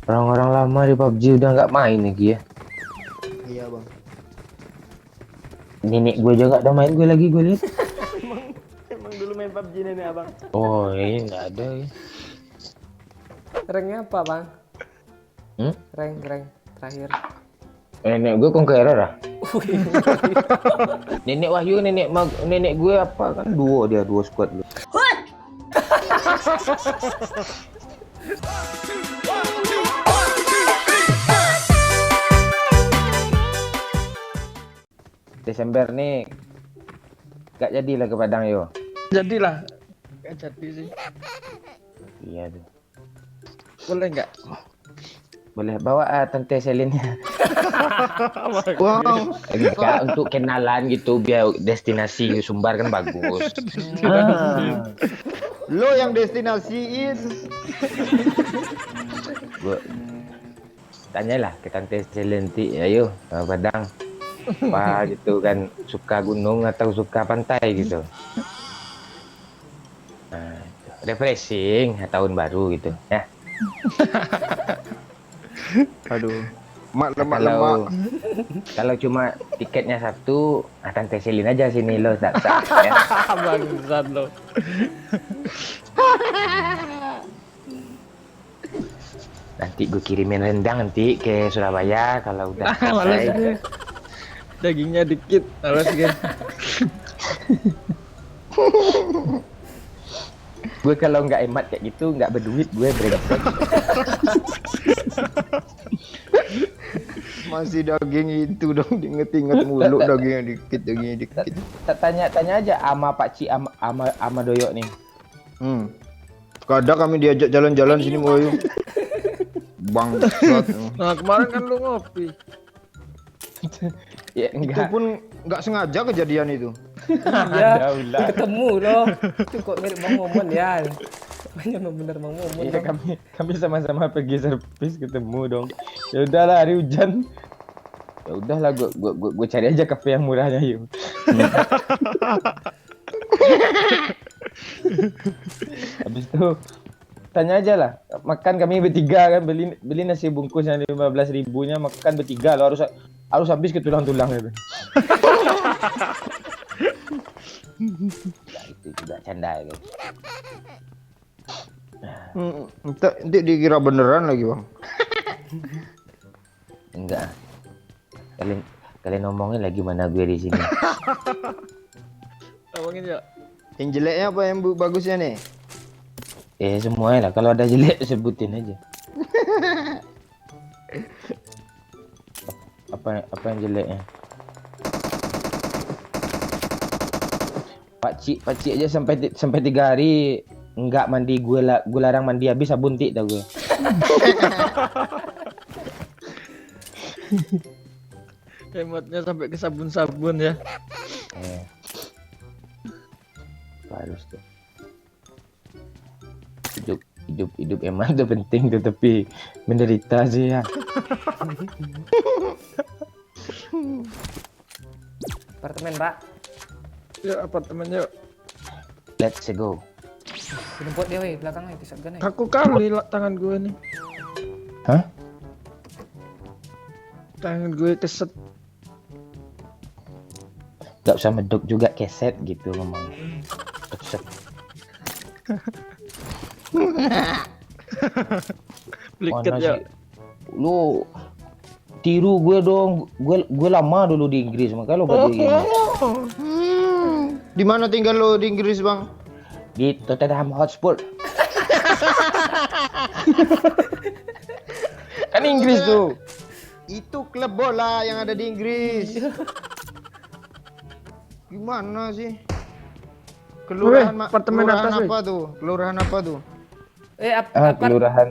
Orang-orang lama di PUBG udah nggak main lagi ya. Iya bang. Nenek gue juga udah main gue lagi gue lihat. Emang dulu main PUBG nenek abang. Oh ini nggak ada ya. Ranknya apa bang? Hmm? Rank terakhir. Nenek gue Conqueror ah. Nenek Wahyu nenek gue apa kan duo squad lu. Desember nih gak jadilah ke Padang yo. Jadilah. Gak jadi sih. Iya tuh. Boleh nggak? Boleh bawa tante Selinnya. Wow. Enggak untuk kenalan gitu biar destinasi Sumbar kan bagus. Ah, Lo yang destinasiin. gua tanyalah ke tante Selin ti, ayo ke Padang. Apa gitu kan suka gunung atau suka pantai gitu. Nah, refreshing tahun baru gitu ya. Aduh. Mak lemak-lemak. Kalau cuma tiketnya satu, tante Selin aja sini lo tak ya. Bangsat lo. Nanti gue kirimin rendang nanti ke Surabaya kalau udah Males selesai. gue. Dagingnya dikit. Males gue. Gue kalau nggak hemat kayak gitu nggak berduit gue brengsek. Masih daging itu dong, diinget-inget mulu dagingnya dikit. Tanya aja ama Pak Ci ama Doyok nih. Kadang kami diajak jalan-jalan sini mau yuk. Bangsat. Nah kemarin kan lu ngopi. Ya Itu enggak. pun nggak sengaja kejadian itu. Iya. Udah. Ketemu loh. Itu kok mirip Bang Momon ya. Banyak bener Bang Momon. Iya Bang. kami sama-sama pergi servis ketemu dong. Ya udahlah hari hujan. Ya udahlah gue cari aja kafe yang murahnya yuk. Habis itu tanya aja lah, makan kami bertiga kan beli nasi bungkus yang 15.000-nya makan bertiga lo harus habis ke tulang-tulang itu. Nah, itu juga canda ya guys. Nanti dikira beneran lagi bang. Enggak. Kalian ngomongin lagi mana gue di sini. Ngomongin ya. Yang jeleknya apa yang bagusnya nih? Semuanya lah kalau ada jelek sebutin aja. Apa yang jeleknya? Pak Cik aja sampai 3 hari enggak mandi, gue larang mandi habis sabun tik dah gue. Hematnya sampai ke sabun-sabun ya. Harus tuh. Hidup emang itu penting tuh, tapi menderita sih ya. Apartemen, Pak. Yuk apartemen yuk. Let's go. Jemput dia weh, belakang weh, pisau gun. Kaku kali lah tangan gue nih. Hah? Tangan gue keset. Gak usah medok juga keset gitu ngomongnya. Keset. Bliket Mana ya. sih? Lu tiru gue dong. Gue lama dulu di Inggris makanya lo pada gini. Di mana tinggal lo di Inggris bang? Di Tottenham Hotspur. Kan Inggris tuh. Itu klub bola yang ada di Inggris. Gimana sih? Kelurahan apartemen kelurahan atas, apa tuh? Kelurahan apa tuh? Kelurahan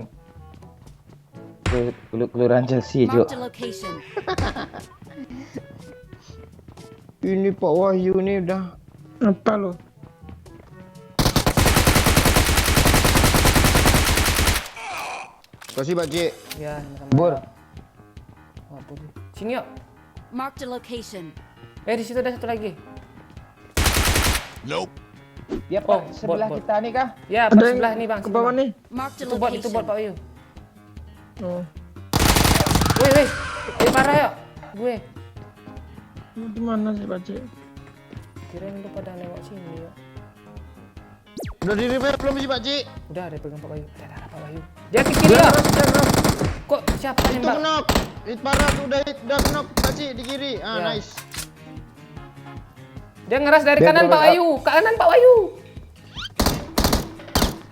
Kelurahan Chelsea, Cuk. Marked a location. Ini Pak Wahyu nih udah. Apa lo? Kasih Pak Cik. Ya, sama. Bur. Oh, tuh. Sini yuk. Marked a location. Di situ ada satu lagi. Dia Oh, sebelah bot. kita nih kah? Ya, Ada Pak yang sebelah nih, Bang. ke bawah nih. Marked a Itu bot location. Pak Ayu. Oh. Weh. Parah ya. Gue. Lu di mana sih, Pak Cik? Kirain lu pada lewat sini ya. Udah di repair belum sih Pak Cik? Udah ada pegang Pak Bayu. Ada Pak Bayu. Dia ke kiri ya. Kok siapa Itu nembak? knock. Hit parah tuh udah knock Pak Cik di kiri. Ah, Ya. nice. Dia ngeras dari Dia kanan Pak terus- Bayu. Kanan Pak Bayu.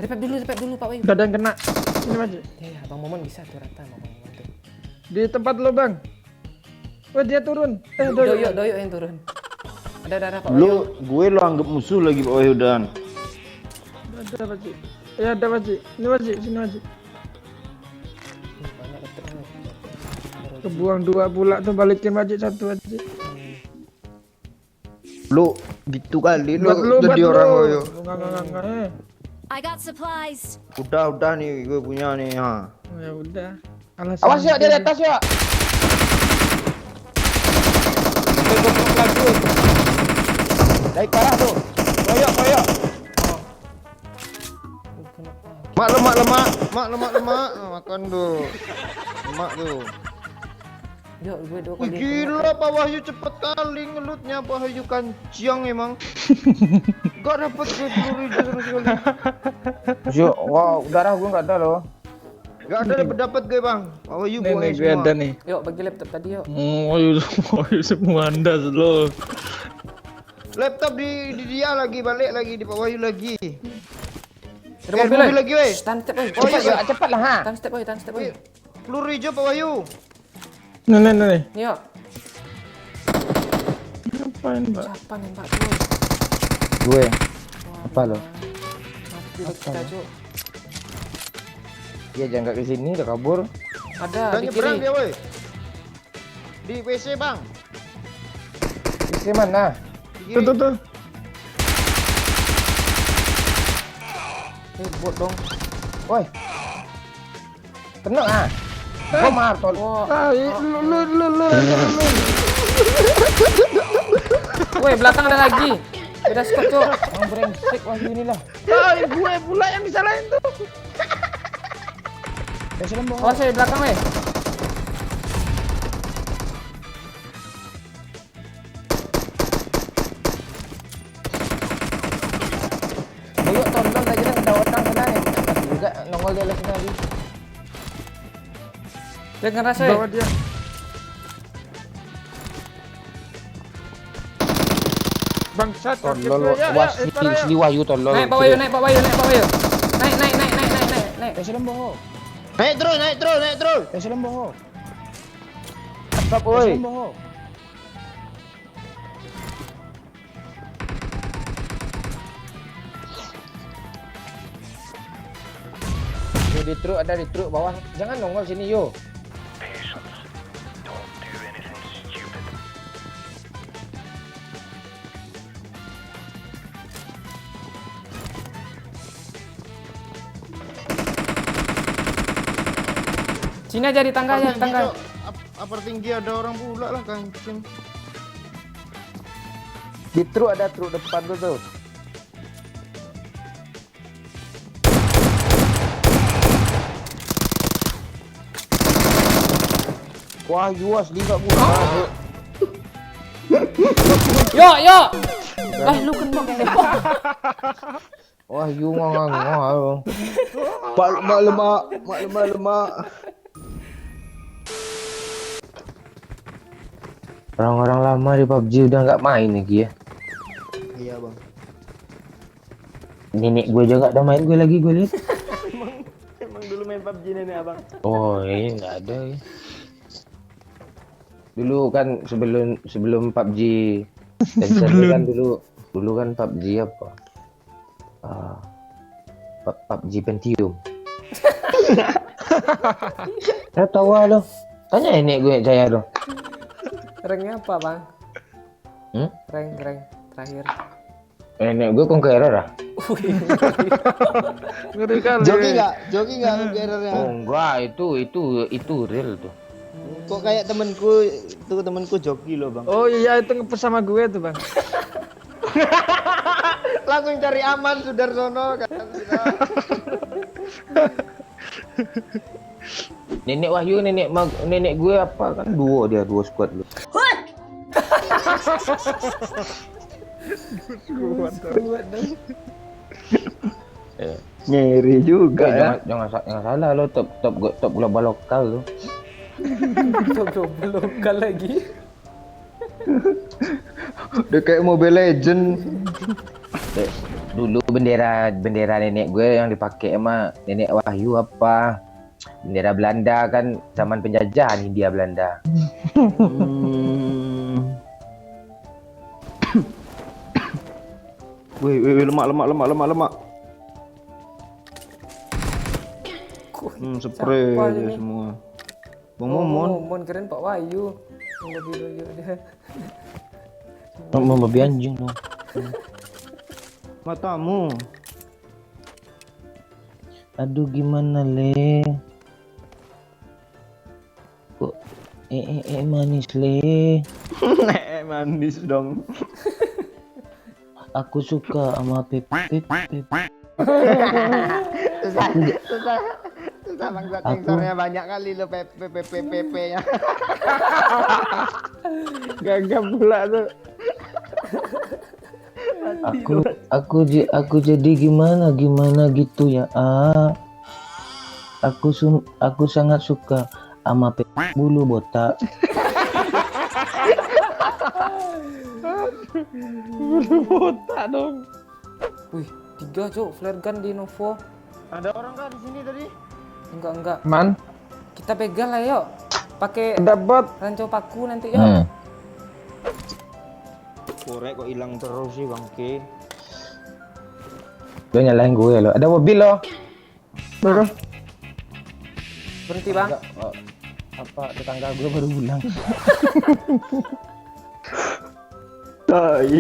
Repair dulu Pak Bayu. Udah ada yang kena. Ini, Pak Cik. Ya, Bang Momon bisa tuh rata Bang Momon tuh. Di tempat lo, Bang. Wah, dia turun. Doyok yang turun. Ada darah Pak Bayu. Lu gue lo anggap musuh lagi Pak Wahyu. Ada, Pak Cik. Ya, ada, Pak Cik. Ini, Pak Cik. Sini, Pak Cik. Banyak betul. Kebuang 2 pula tuh, balikin Pak Cik 1, Pak Cik. Lu gitu kali lu Buat jadi lu. orang Wahyu. Enggak. I got supplies. Udah nih gue punya nih ha. Oh, ya udah. Alasan Awas ya, dia di atas ya. Gue lagi. Naik parah tuh. Koyok. Mak lemak. Makan tuh. Lemak tuh. Yuk, gue 2 Wih, kali. gila Pak Wahyu cepet kali ngelutnya Pak Wahyu kanciang emang. Gak dapet gue peluru terus kali. Yo, wow, darah gue nggak ada loh. Gak ada dapet gue bang. Pak Wahyu Nih, buangin gue ada semua. nih. Yuk, bagi laptop tadi yuk. Oh, semua Anda lo. Laptop di dia lagi balik lagi di Pak Wahyu lagi. Ada mobil lagi weh. Tahan step, Boy. Oh iya, Cepat lah ha. Tahan step, Boy. peluru hijau Pak Wahyu. Nih. Nih, yuk. Ngapain, Pak? Siapa nembak gue? Gue. Apa lo? Mati lo kita, Cuk. Dia jangan ke sini, udah kabur. Ada Dan di nyebrang kiri. dia woi. Di WC bang. Isi mana? Di kiri. Tuh. Bot dong. Woi. Tenang ah. Gua martol. Wah. Lu. Woi, belakang ada lagi. Beda squad, Cuk. Yang brengsek Wahyu ini lah. Gue pula yang disalahin tuh. Ya salam bohong. Awas di belakang, weh. Yuk tonton aja dah ada orang sana nih. Masih juga nongol dia lagi lagi. Dia ngeras, weh. Bawa dia. Bangsat. Tolol was sini Wahyu tolol. Naik Pak Bayu. Naik. Ya salam bohong. Naik terus. Ya salam bohong. Stop woi. Bohong. Yo ada di truk bawah. Jangan nongol sini yo. Sini aja di tangga aja, tangga. Apa tinggi ada orang pula lah kancing. Di truk ada truk depan tuh. Wahyu asli enggak guna. Yo. Lu kena. Wahyu ngomong. Mak lemak. Orang-orang lama di PUBG udah nggak main lagi ya. Iya bang. Nenek gue juga ada main gue lagi gue lihat. Emang dulu main PUBG nenek abang. Oh ini nggak ada ya. Dulu kan sebelum PUBG kan dulu kan PUBG apa? PUBG Pentium. Saya tahu lo. Tanya nenek gue saya lo. Ranknya apa, Bang? Rank terakhir. Nenek gue Conqueror ah. Ngeri kali. Joki nggak errornya. Oh enggak, itu real tuh. Kok kayak temanku joki loh bang. Oh iya, itu ngepes sama gue tuh, Bang. Langsung cari aman Sudarsono kan. Nenek Wahyu, nenek gue apa kan duo squad lu. Kuat dong. Ngeri juga ya. Jangan salah lo top global lokal lo. Global lokal lagi. Udah kayak Mobile Legend. Dulu bendera nenek gue yang dipakai sama nenek Wahyu apa? Bendera Belanda kan zaman penjajahan Hindia Belanda. Wih, lemak. Spray Siapa dia ini? semua. Bang Oh, Momon. Momon keren Pak Wahyu. Yang video dia. Mau babi anjing dong. Matamu. Aduh gimana le? Kok manis le? Manis dong. Aku suka sama Pepe. Susah bangsa Aku- sensornya banyak kali lo PP nya. Gagap pula tuh. Aku jadi gimana gitu ya. Aku sangat suka sama Pepe bulu botak. Botak dong. Wih, 3 cok flare gun di Novo. Ada orang kah di sini tadi? Enggak. Man, Kita pegang lah yuk. Pakai dapat. ranjau paku nanti yuk. Korek kok hilang terus sih bangke. Lo nyalahin gue lo. Ada mobil lo. Baru. Berhenti bang. Apa tetangga gue baru pulang. Tai.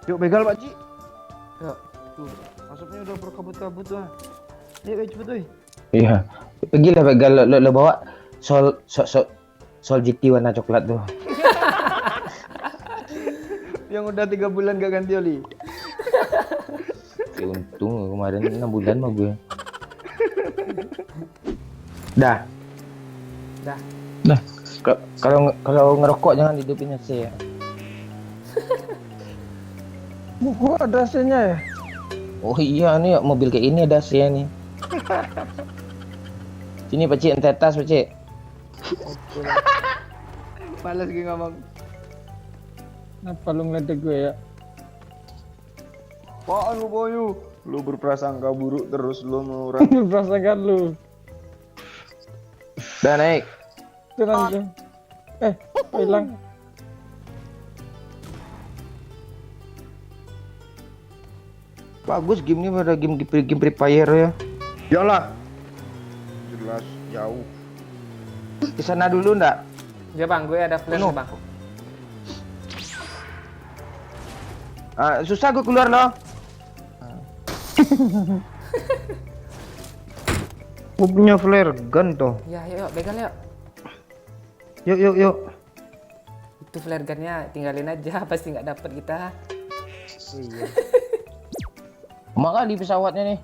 Yuk begal Pak Ci. Yuk. Tuh, asapnya udah berkabut-kabut tuh. Ayo cepet tuh. Iya. Pergi lah pegal lo bawa Sol GT warna coklat tuh. Yang udah 3 bulan gak ganti oli. Ya, untung kemarin 6 bulan mah gue. Dah. Kalau ngerokok jangan hidupin AC ya. Buku ada AC-nya ya? Oh iya nih mobil kayak ini ada AC-nya nih. Sini Pak Cik, ente atas Pak Cik. Males gue ngomong. Kenapa lu ngeledek gue ya? Apaan lu Boyu? Lu berprasangka buruk terus lu mau orang. Berasakan lu. Udah naik. Tenang tuh. Hilang. Bagus game ini pada game Free Fire ya. Yalah. Jelas jauh. Ke sana dulu ndak? Ya bang, gue ada flare nih, bang. Susah gue keluar loh. Gue punya flare gun tuh. Ya, yuk, begal yuk. Yuk. Itu flare gunnya tinggalin aja, pasti nggak dapet kita. Iya. Emak kali pesawatnya nih.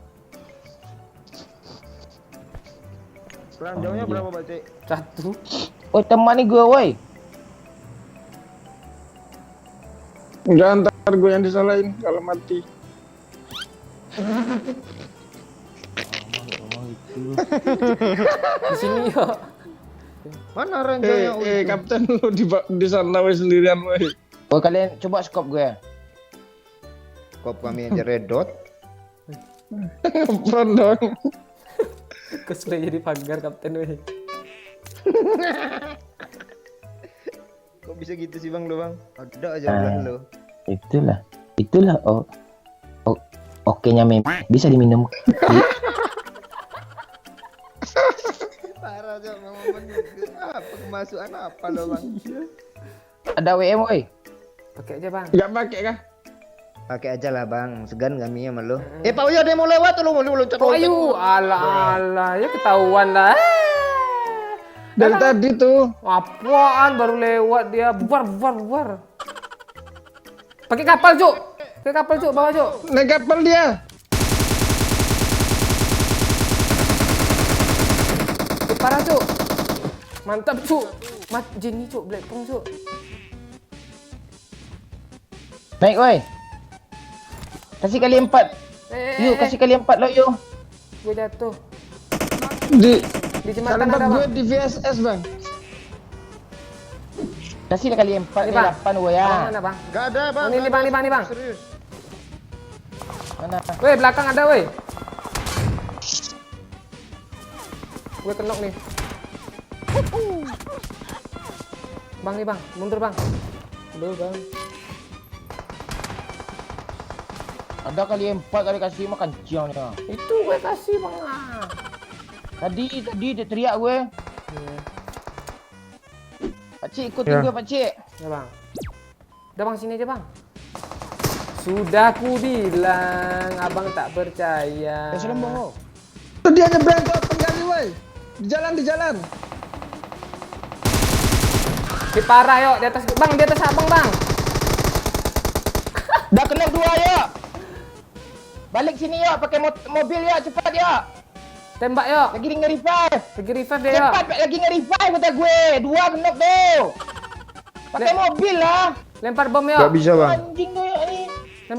Perang jauhnya berapa Pak Cik? 1. Oh teman nih gue woi. Enggak, ntar gue yang disalahin kalau mati. Di sini yuk. Mana ranjaunya? Kapten lu di sana weh sendirian weh. Oh kalian coba scope gue. Kop kami aja red dot. Front dong. Cosplay jadi pagar kapten weh. Kok bisa gitu sih Bang lu Bang? Ada aja ulah lu. Itulah oke-nya bisa diminum. Parah aja ngomong apa kemasukan apa lo Bang? Ada WM woi. Pakai aja bang. Enggak pakai kah? Pakai aja lah Bang, segan kami sama lu. Pak Uya ada yang mau lewat lu mau loncat. Oh ayo, ala ya ketahuan lah. Dari tadi tuh. Apaan baru lewat dia, bubar. Pakai kapal cuk, bawa cuk. Naik kapal dia. parah cuk. Mantap cuk. Jenny cuk, Blackpong cuk. Naik woi. Kasih kali 4. Yuk kasih kali 4 lo yuk. Gue jatuh. Di Di kali jembatan 4 ada gue bang. di VSS bang. Kasih kali 4 Ini, kali Bang. 8 gua ya. Mana bang? Gak ada bang. Oh, ini, gak Bang, ada. ini, Bang, ini, Bang. Serius. Mana? Woi belakang ada woi. Gue kenok nih. Bang nih bang, mundur bang. Aduh bang. Ada kali 4 kali kasih makan ciongnya. Itu gue kasih bang ah. Tadi dia teriak gue. Iya. Pak Cik ikutin gue Pak Cik. Ya bang. Udah bang sini aja bang. Sudah ku bilang, abang tak percaya. Selembong. Dia nyebrang ke penggali woi. Di jalan. Si parah yuk, di atas bang, di atas abang bang. Dah kena 2 ya. Balik sini ya, pakai mobil ya, cepat ya. Tembak yuk. Lagi nge-revive. Pergi revive deh yuk. Cepat lagi nge-revive kata gue. 2 kena tuh. Pakai mobil lah. Lempar bom yuk. Gak bisa bang. Anjing tuh ya ini.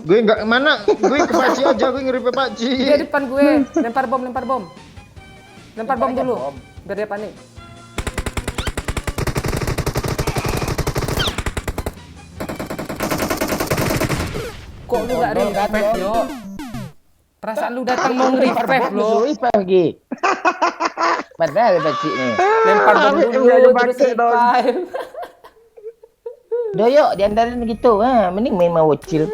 Gue nggak mana. Gue ke Pakcik aja. Gue ngeri Dia Pakcik. depan gue. Lempar bom. Lempar bom aja dulu. bom. Biar dia panik. Kok lu gak revive yo? Perasaan lu datang mau nge-revive lo. Revive lagi. Padahal Pak Cik ni. Lempar bom Ambil dulu dia terus pakai dong. revive. Doyok di andaran gitu. Ha, mending main mau wocil.